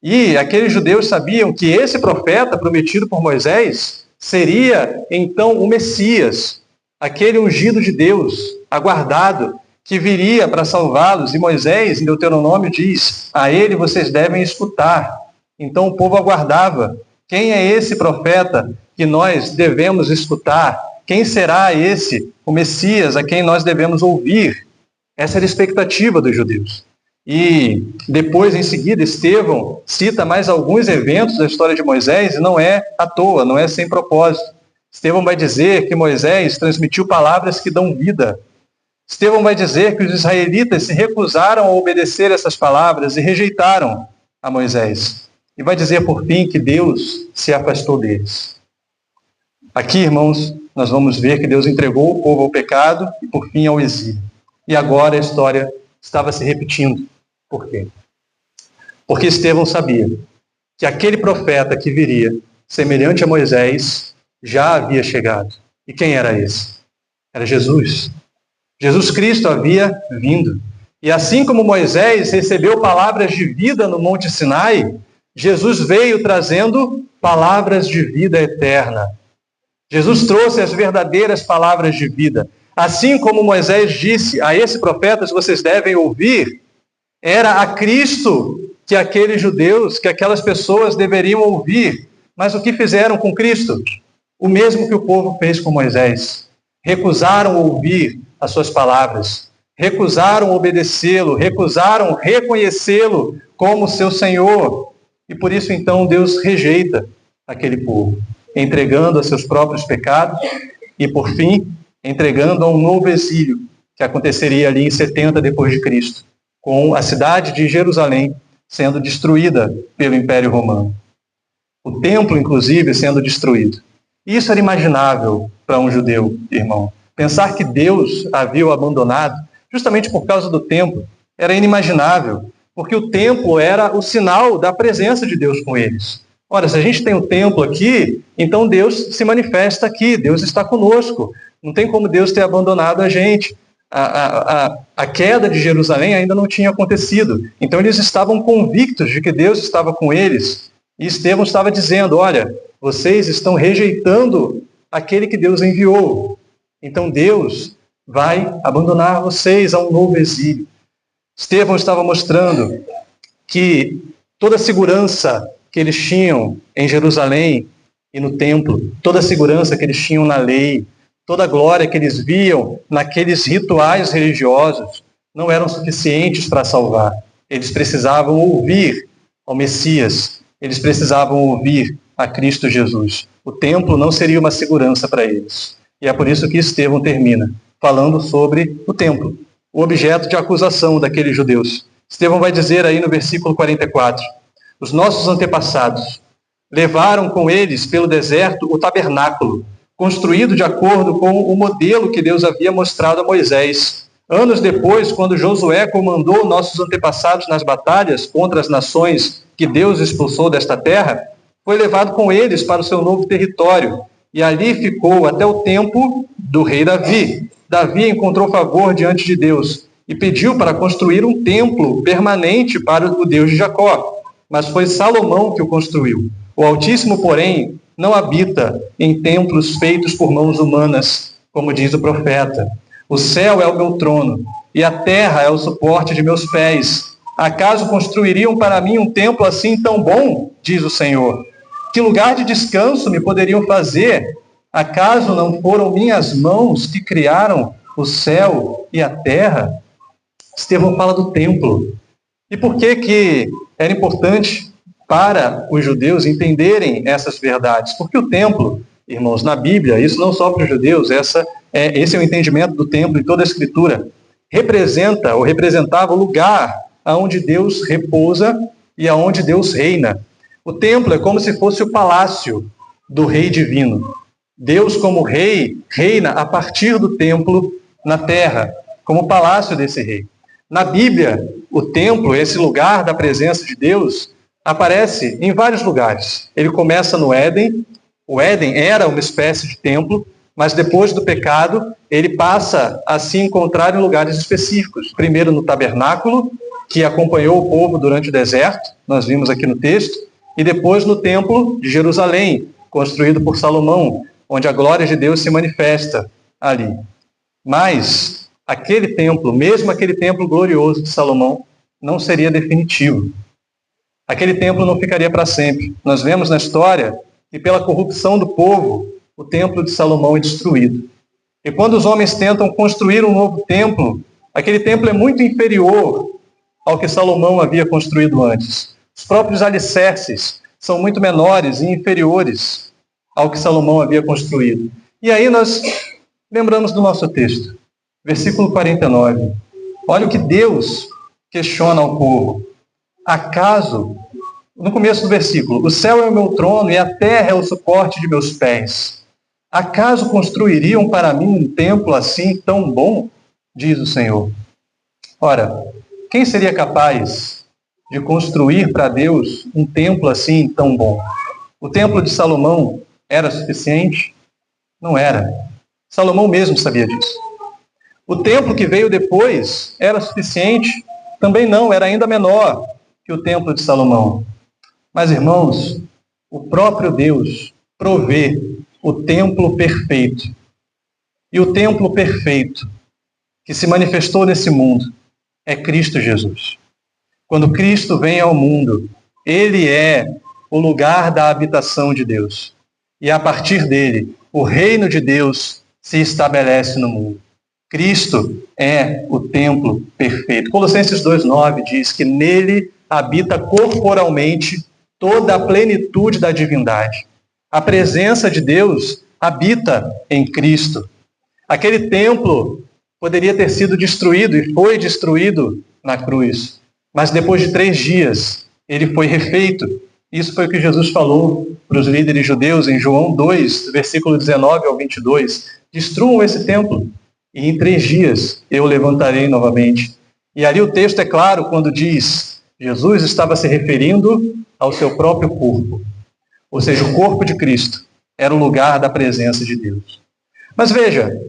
E aqueles judeus sabiam que esse profeta prometido por Moisés seria então o Messias, aquele ungido de Deus, aguardado, que viria para salvá-los. E Moisés, em Deuteronômio, diz: a ele vocês devem escutar. Então o povo aguardava: quem é esse profeta que nós devemos escutar? Quem será esse, o Messias, a quem nós devemos ouvir? Essa era a expectativa dos judeus. E depois, em seguida, Estevão cita mais alguns eventos da história de Moisés, e não é à toa, não é sem propósito. Estevão vai dizer que Moisés transmitiu palavras que dão vida. Estevão vai dizer que os israelitas se recusaram a obedecer essas palavras e rejeitaram a Moisés. E vai dizer, por fim, que Deus se afastou deles. Aqui, irmãos, nós vamos ver que Deus entregou o povo ao pecado e, por fim, ao exílio. E agora a história estava se repetindo. Por quê? Porque Estevão sabia que aquele profeta que viria, semelhante a Moisés, já havia chegado. E quem era esse? Era Jesus. Jesus Cristo havia vindo. E assim como Moisés recebeu palavras de vida no Monte Sinai, Jesus veio trazendo palavras de vida eterna. Jesus trouxe as verdadeiras palavras de vida. Assim como Moisés disse: a esse profeta vocês devem ouvir, era a Cristo que aqueles judeus, que aquelas pessoas deveriam ouvir. Mas o que fizeram com Cristo? O mesmo que o povo fez com Moisés. Recusaram ouvir as suas palavras, recusaram obedecê-lo, recusaram reconhecê-lo como seu Senhor. E por isso então Deus rejeita aquele povo, entregando a seus próprios pecados e, por fim, entregando a um novo exílio que aconteceria ali em 70 depois de Cristo, com a cidade de Jerusalém sendo destruída pelo Império Romano. O templo, inclusive, sendo destruído. Isso era imaginável para um judeu, irmão. Pensar que Deus havia o abandonado, justamente por causa do templo, era inimaginável, porque o templo era o sinal da presença de Deus com eles. Ora, se a gente tem o templo aqui, então Deus se manifesta aqui, Deus está conosco. Não tem como Deus ter abandonado a gente. A queda de Jerusalém ainda não tinha acontecido. Então eles estavam convictos de que Deus estava com eles. E Estevão estava dizendo: olha, vocês estão rejeitando aquele que Deus enviou. Então Deus vai abandonar vocês a um novo exílio. Estevão estava mostrando que toda a segurança que eles tinham em Jerusalém e no templo, toda a segurança que eles tinham na lei, toda a glória que eles viam naqueles rituais religiosos, não eram suficientes para salvar. Eles precisavam ouvir ao Messias, eles precisavam ouvir a Cristo Jesus. O templo não seria uma segurança para eles. E é por isso que Estevão termina falando sobre o templo, o objeto de acusação daqueles judeus. Estevão vai dizer aí no versículo 44, os nossos antepassados Levaram com eles pelo deserto o tabernáculo, construído de acordo com o modelo que Deus havia mostrado a Moisés. Anos depois, quando Josué comandou nossos antepassados nas batalhas contra as nações que Deus expulsou desta terra, foi levado com eles para o seu novo território, e ali ficou até o tempo do rei Davi. Davi encontrou favor diante de Deus e pediu para construir um templo permanente para o Deus de Jacó, mas foi Salomão que o construiu. O Altíssimo, porém, não habita em templos feitos por mãos humanas, como diz o profeta. O céu é o meu trono, e a terra é o suporte de meus pés. Acaso construiriam para mim um templo assim tão bom? Diz o Senhor. Que lugar de descanso me poderiam fazer? Acaso não foram minhas mãos que criaram o céu e a terra? Estevão fala do templo. E por que era importante para os judeus entenderem essas verdades? Porque o templo, irmãos, na Bíblia, isso não só para os judeus, esse é o entendimento do templo em toda a Escritura, representa ou representava o lugar aonde Deus repousa e aonde Deus reina. O templo é como se fosse o palácio do rei divino. Deus, como rei, reina a partir do templo na terra, como palácio desse rei. Na Bíblia, o templo, esse lugar da presença de Deus, aparece em vários lugares. Ele começa no Éden. O Éden era uma espécie de templo, mas depois do pecado, ele passa a se encontrar em lugares específicos. Primeiro no tabernáculo, que acompanhou o povo durante o deserto, nós vimos aqui no texto, e depois no templo de Jerusalém, construído por Salomão, onde a glória de Deus se manifesta ali. Mas aquele templo, mesmo aquele templo glorioso de Salomão, não seria definitivo. Aquele templo não ficaria para sempre. Nós vemos na história que pela corrupção do povo, o templo de Salomão é destruído. E quando os homens tentam construir um novo templo, aquele templo é muito inferior ao que Salomão havia construído antes. Os próprios alicerces são muito menores e inferiores ao que Salomão havia construído. E aí nós lembramos do nosso texto, versículo 49. Olha o que Deus questiona ao povo. Acaso, no começo do versículo, o céu é o meu trono e a terra é o suporte de meus pés. Acaso construiriam para mim um templo assim tão bom? Diz o Senhor. Ora, quem seria capaz de construir para Deus um templo assim tão bom? O templo de Salomão era suficiente? Não era. Salomão mesmo sabia disso. O templo que veio depois era suficiente? Também não, era ainda menor que o templo de Salomão. Mas, irmãos, o próprio Deus provê o templo perfeito. E o templo perfeito que se manifestou nesse mundo é Cristo Jesus. Quando Cristo vem ao mundo, ele é o lugar da habitação de Deus. E a partir dele, o reino de Deus se estabelece no mundo. Cristo é o templo perfeito. Colossenses 2,9 diz que nele habita corporalmente toda a plenitude da divindade. A presença de Deus habita em Cristo. Aquele templo poderia ter sido destruído e foi destruído na cruz. Mas depois de 3 dias, ele foi refeito. Isso foi o que Jesus falou para os líderes judeus em João 2, versículo 19 ao 22. Destruam esse templo e em 3 dias eu o levantarei novamente. E ali o texto é claro quando diz, Jesus estava se referindo ao seu próprio corpo. Ou seja, o corpo de Cristo era o lugar da presença de Deus. Mas veja,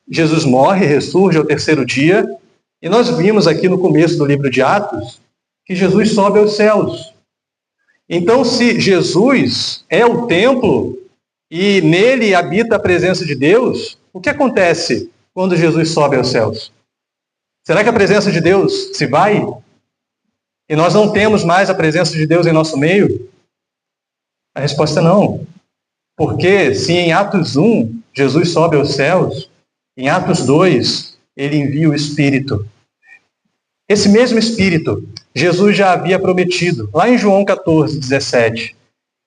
Jesus morre, ressurge ao 3º dia, e nós vimos aqui no começo do livro de Atos que Jesus sobe aos céus. Então, se Jesus é o templo e nele habita a presença de Deus, o que acontece quando Jesus sobe aos céus? Será que a presença de Deus se vai? E nós não temos mais a presença de Deus em nosso meio? A resposta é não. Porque se em Atos 1 Jesus sobe aos céus, em Atos 2 ele envia o Espírito. Esse mesmo Espírito Jesus já havia prometido, lá em João 14, 17.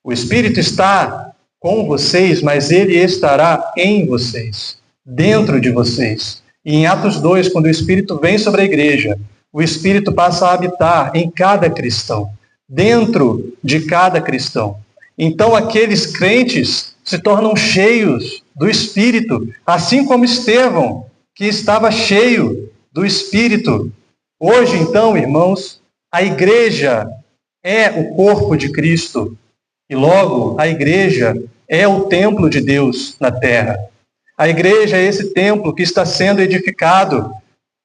O Espírito está com vocês, mas ele estará em vocês, dentro de vocês. E em Atos 2, quando o Espírito vem sobre a igreja, o Espírito passa a habitar em cada cristão, dentro de cada cristão. Então aqueles crentes se tornam cheios do Espírito, assim como Estevão, que estava cheio do Espírito. Hoje, então, irmãos, a igreja é o corpo de Cristo e logo a igreja é o templo de Deus na terra. A igreja é esse templo que está sendo edificado,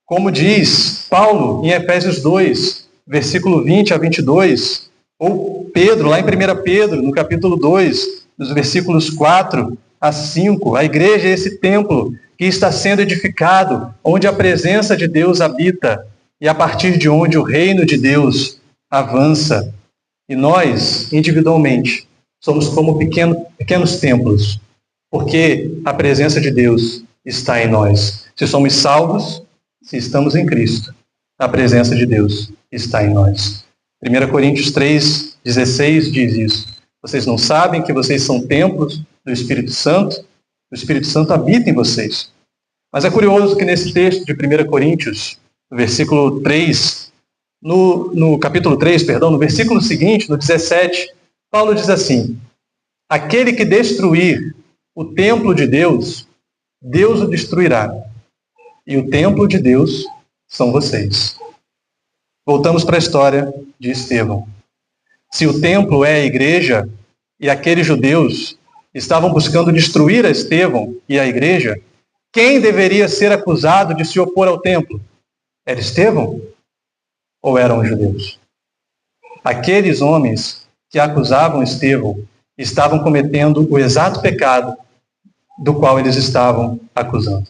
como diz Paulo em Efésios 2, versículo 20 a 22, ou Pedro, lá em 1 Pedro, no capítulo 2, nos versículos 4 a 5. A igreja é esse templo que está sendo edificado, onde a presença de Deus habita e a partir de onde o reino de Deus avança. E nós, individualmente, somos como pequenos templos, porque a presença de Deus está em nós. Se somos salvos, se estamos em Cristo, a presença de Deus está em nós. 1 Coríntios 3,16 diz isso. Vocês não sabem que vocês são templos do Espírito Santo? O Espírito Santo habita em vocês. Mas é curioso que nesse texto de 1 Coríntios, no versículo 3, no capítulo 3, perdão, no versículo seguinte, no 17, Paulo diz assim: aquele que destruir o templo de Deus, Deus o destruirá. E o templo de Deus são vocês. Voltamos para a história de Estevão. Se o templo é a igreja, e aqueles judeus estavam buscando destruir a Estevão e a igreja, quem deveria ser acusado de se opor ao templo? Era Estevão? Ou eram os judeus? Aqueles homens que acusavam Estevão estavam cometendo o exato pecado do qual eles estavam acusando.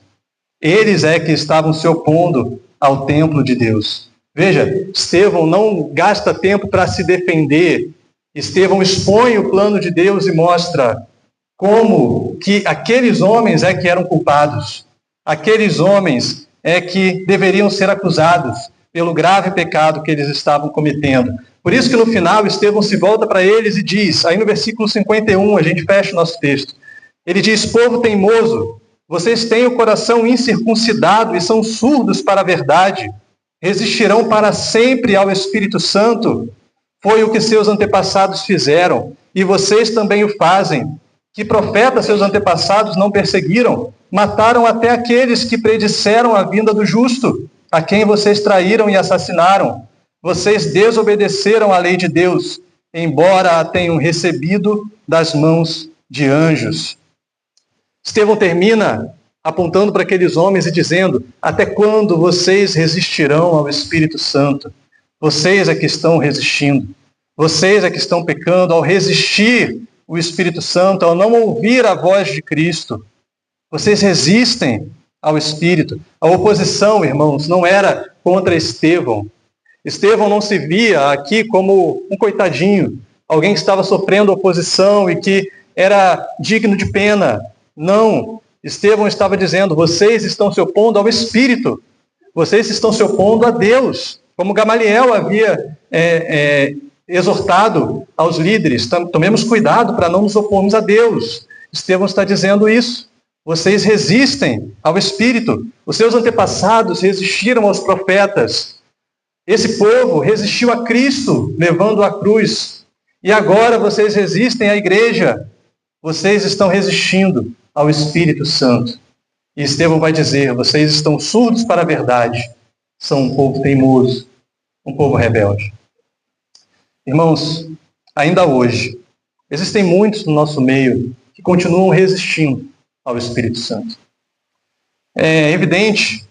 Eles é que estavam se opondo ao templo de Deus. Veja, Estevão não gasta tempo para se defender. Estevão expõe o plano de Deus e mostra como que aqueles homens é que eram culpados. Aqueles homens é que deveriam ser acusados pelo grave pecado que eles estavam cometendo. Por isso que no final Estevão se volta para eles e diz, aí no versículo 51, a gente fecha o nosso texto, ele diz: povo teimoso, vocês têm o coração incircuncidado e são surdos para a verdade. Resistirão para sempre ao Espírito Santo? Foi o que seus antepassados fizeram, e vocês também o fazem. Que profetas seus antepassados não perseguiram? Mataram até aqueles que predisseram a vinda do justo, a quem vocês traíram e assassinaram. Vocês desobedeceram à lei de Deus, embora a tenham recebido das mãos de anjos. Estevão termina apontando para aqueles homens e dizendo: até quando vocês resistirão ao Espírito Santo? Vocês é que estão resistindo. Vocês é que estão pecando ao resistir o Espírito Santo, ao não ouvir a voz de Cristo. Vocês resistem ao Espírito. A oposição, irmãos, não era contra Estevão. Estevão não se via aqui como um coitadinho, alguém que estava sofrendo oposição e que era digno de pena. Não, Estevão estava dizendo: vocês estão se opondo ao Espírito, vocês estão se opondo a Deus, como Gamaliel havia exortado aos líderes: tomemos cuidado para não nos opormos a Deus. Estevão está dizendo isso. Vocês resistem ao Espírito. Os seus antepassados resistiram aos profetas. Esse povo resistiu a Cristo, levando a cruz. E agora vocês resistem à igreja. Vocês estão resistindo ao Espírito Santo. E Estevão vai dizer: vocês estão surdos para a verdade. São um povo teimoso, um povo rebelde. Irmãos, ainda hoje, existem muitos no nosso meio que continuam resistindo ao Espírito Santo. É evidente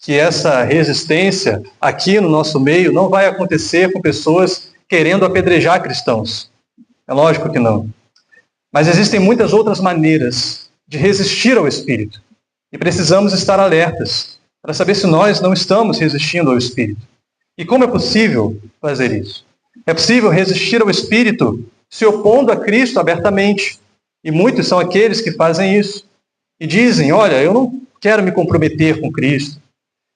que essa resistência aqui no nosso meio não vai acontecer com pessoas querendo apedrejar cristãos. É lógico que não. Mas existem muitas outras maneiras de resistir ao Espírito. E precisamos estar alertas para saber se nós não estamos resistindo ao Espírito. E como é possível fazer isso? É possível resistir ao Espírito se opondo a Cristo abertamente. E muitos são aqueles que fazem isso. E dizem: olha, eu não quero me comprometer com Cristo.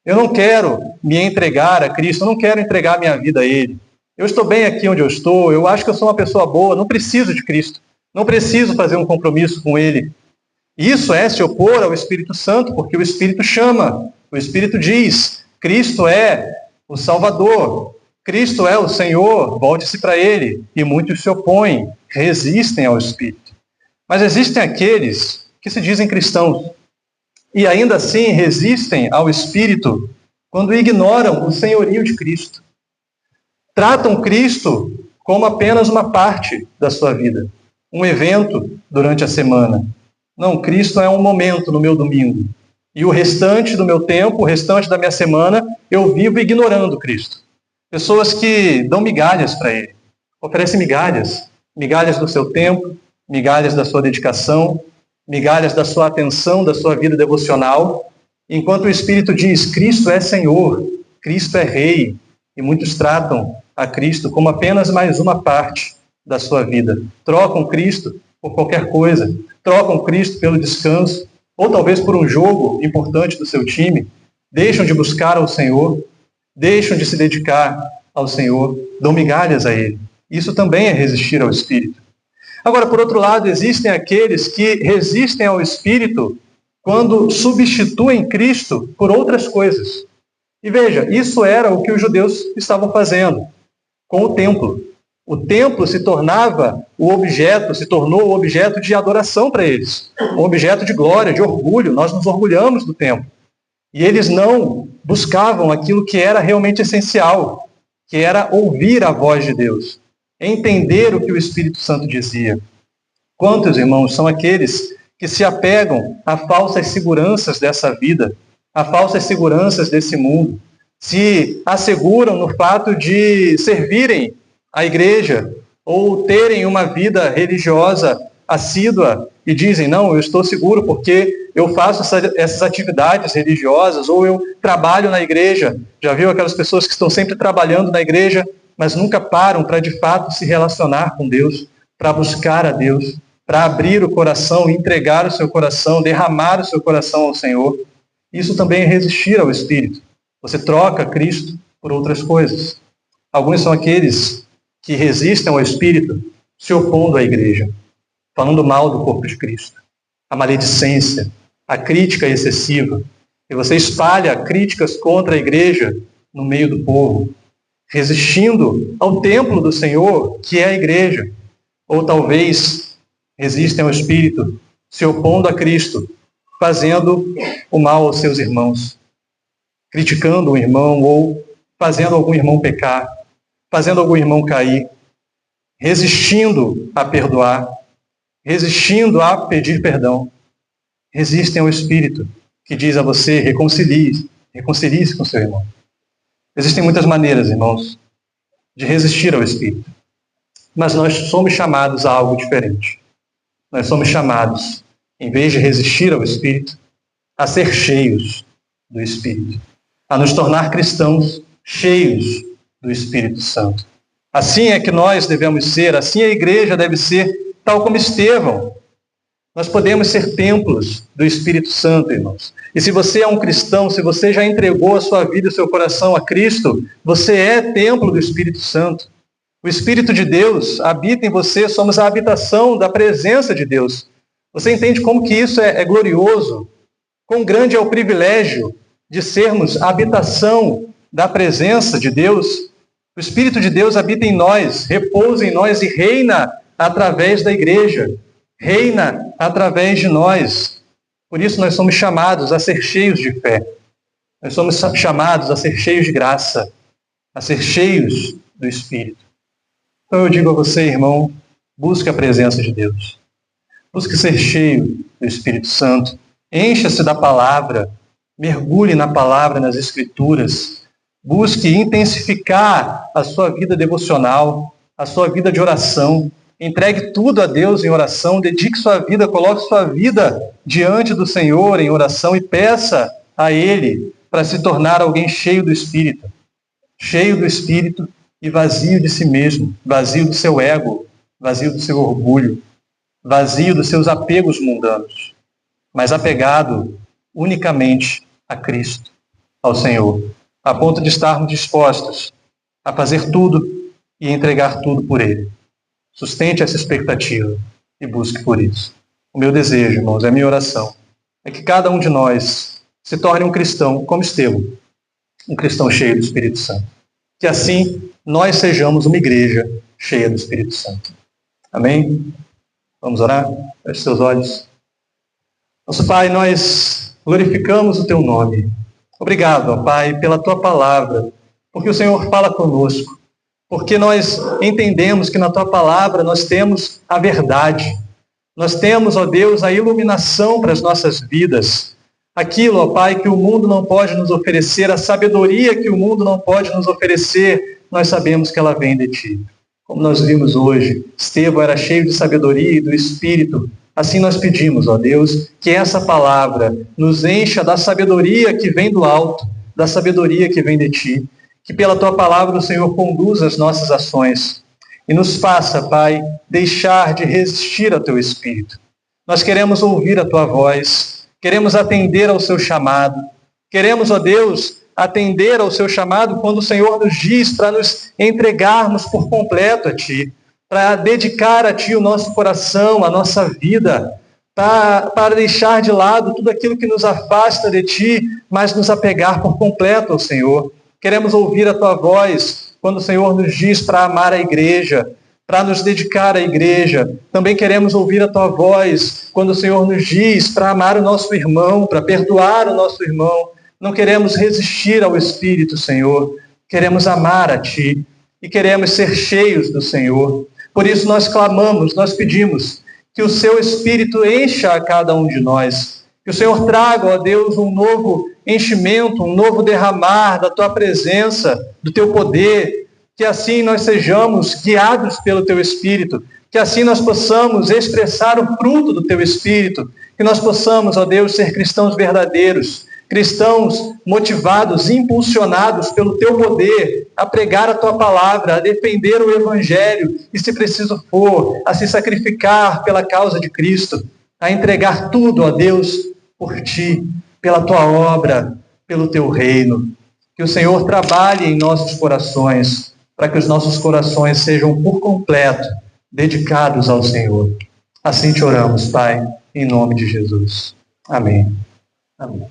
Eu não quero me entregar a Cristo. Eu não quero entregar minha vida a Ele. Eu estou bem aqui onde eu estou. Eu acho que eu sou uma pessoa boa. Não preciso de Cristo. Não preciso fazer um compromisso com Ele. Isso é se opor ao Espírito Santo, porque o Espírito chama. O Espírito diz: Cristo é o Salvador. Cristo é o Senhor, volte-se para Ele. E muitos se opõem, resistem ao Espírito. Mas existem aqueles que se dizem cristãos e ainda assim resistem ao Espírito quando ignoram o senhorio de Cristo. Tratam Cristo como apenas uma parte da sua vida, um evento durante a semana. Não, Cristo é um momento no meu domingo. E o restante do meu tempo, o restante da minha semana, eu vivo ignorando Cristo. Pessoas que dão migalhas para Ele, oferecem migalhas, migalhas do seu tempo, migalhas da sua dedicação, migalhas da sua atenção, da sua vida devocional, enquanto o Espírito diz, Cristo é Senhor, Cristo é Rei, e muitos tratam a Cristo como apenas mais uma parte da sua vida. Trocam Cristo por qualquer coisa, trocam Cristo pelo descanso, ou talvez por um jogo importante do seu time, deixam de buscar ao Senhor, deixam de se dedicar ao Senhor, dão migalhas a Ele. Isso também é resistir ao Espírito. Agora, por outro lado, existem aqueles que resistem ao Espírito quando substituem Cristo por outras coisas. E veja, isso era o que os judeus estavam fazendo com o templo. O templo se tornou o objeto de adoração para eles, um objeto de glória, de orgulho. Nós nos orgulhamos do templo. E eles não buscavam aquilo que era realmente essencial, que era ouvir a voz de Deus, entender o que o Espírito Santo dizia. Quantos, irmãos, são aqueles que se apegam a falsas seguranças dessa vida, a falsas seguranças desse mundo, se asseguram no fato de servirem a igreja ou terem uma vida religiosa assídua e dizem, não, eu estou seguro porque eu faço essas atividades religiosas ou eu trabalho na igreja. Já viu aquelas pessoas que estão sempre trabalhando na igreja, mas nunca param para de fato se relacionar com Deus, para buscar a Deus, para abrir o coração, entregar o seu coração, derramar o seu coração ao Senhor. Isso também é resistir ao Espírito. Você troca Cristo por outras coisas. Alguns são aqueles que resistem ao Espírito se opondo à igreja, falando mal do corpo de Cristo. A maledicência, a crítica excessiva. E você espalha críticas contra a igreja no meio do povo, resistindo ao templo do Senhor, que é a igreja. Ou talvez resistem ao Espírito, se opondo a Cristo, fazendo o mal aos seus irmãos, criticando um irmão ou fazendo algum irmão pecar, fazendo algum irmão cair, resistindo a perdoar, resistindo a pedir perdão. Resistem ao Espírito, que diz a você, reconcilie-se com seu irmão. Existem muitas maneiras, irmãos, de resistir ao Espírito. Mas nós somos chamados a algo diferente. Nós somos chamados, em vez de resistir ao Espírito, a ser cheios do Espírito. A nos tornar cristãos cheios do Espírito Santo. Assim é que nós devemos ser, assim a igreja deve ser, tal como Estevão. Nós podemos ser templos do Espírito Santo, irmãos. E se você é um cristão, se você já entregou a sua vida e o seu coração a Cristo, você é templo do Espírito Santo. O Espírito de Deus habita em você, somos a habitação da presença de Deus. Você entende como que isso é glorioso? Quão grande é o privilégio de sermos a habitação da presença de Deus? O Espírito de Deus habita em nós, repousa em nós e reina através da igreja. Reina através de nós. Por isso nós somos chamados a ser cheios de fé. Nós somos chamados a ser cheios de graça, a ser cheios do Espírito. Então eu digo a você, irmão, busque a presença de Deus. Busque ser cheio do Espírito Santo. Encha-se da palavra, mergulhe na palavra, nas Escrituras. Busque intensificar a sua vida devocional, a sua vida de oração. Entregue tudo a Deus em oração, dedique sua vida, coloque sua vida diante do Senhor em oração e peça a Ele para se tornar alguém cheio do Espírito e vazio de si mesmo, vazio do seu ego, vazio do seu orgulho, vazio dos seus apegos mundanos, mas apegado unicamente a Cristo, ao Senhor, a ponto de estarmos dispostos a fazer tudo e entregar tudo por Ele. Sustente essa expectativa e busque por isso. O meu desejo, irmãos, a minha oração, é que cada um de nós se torne um cristão como Estevão, um cristão cheio do Espírito Santo. que assim nós sejamos uma igreja cheia do Espírito Santo. Amém? Vamos orar? Feche seus olhos. Nosso Pai, nós glorificamos o Teu nome. Obrigado, ó Pai, pela Tua palavra, porque o Senhor fala conosco, porque nós entendemos que na Tua palavra nós temos a verdade. Nós temos, ó Deus, a iluminação para as nossas vidas. Aquilo, ó Pai, que o mundo não pode nos oferecer, a sabedoria que o mundo não pode nos oferecer, nós sabemos que ela vem de Ti. Como nós vimos hoje, Estevão era cheio de sabedoria e do Espírito. Assim nós pedimos, ó Deus, que essa palavra nos encha da sabedoria que vem do alto, da sabedoria que vem de Ti. Que pela Tua palavra o Senhor conduza as nossas ações. E nos faça, Pai, deixar de resistir ao Teu Espírito. Nós queremos ouvir a Tua voz, queremos atender ao Seu chamado. Queremos, ó Deus, atender ao Seu chamado quando o Senhor nos diz para nos entregarmos por completo a Ti, para dedicar a Ti o nosso coração, a nossa vida, para deixar de lado tudo aquilo que nos afasta de Ti, mas nos apegar por completo ao Senhor. Queremos ouvir a Tua voz quando o Senhor nos diz para amar a igreja, para nos dedicar à igreja. Também queremos ouvir a Tua voz quando o Senhor nos diz para amar o nosso irmão, para perdoar o nosso irmão. Não queremos resistir ao Espírito, Senhor. Queremos amar a Ti e queremos ser cheios do Senhor. Por isso nós clamamos, nós pedimos que o Seu Espírito encha a cada um de nós. Que o Senhor traga, ó Deus, um novo enchimento, um novo derramar da Tua presença, do Teu poder, que assim nós sejamos guiados pelo Teu Espírito, que assim nós possamos expressar o fruto do Teu Espírito, que nós possamos, ó Deus, ser cristãos verdadeiros, cristãos motivados, impulsionados pelo Teu poder, a pregar a Tua palavra, a defender o Evangelho, e se preciso for, a se sacrificar pela causa de Cristo, a entregar tudo, ó Deus, por Ti, pela Tua obra, pelo Teu reino. Que o Senhor trabalhe em nossos corações, para que os nossos corações sejam por completo dedicados ao Senhor. Assim te oramos, Pai, em nome de Jesus. Amém. Amém.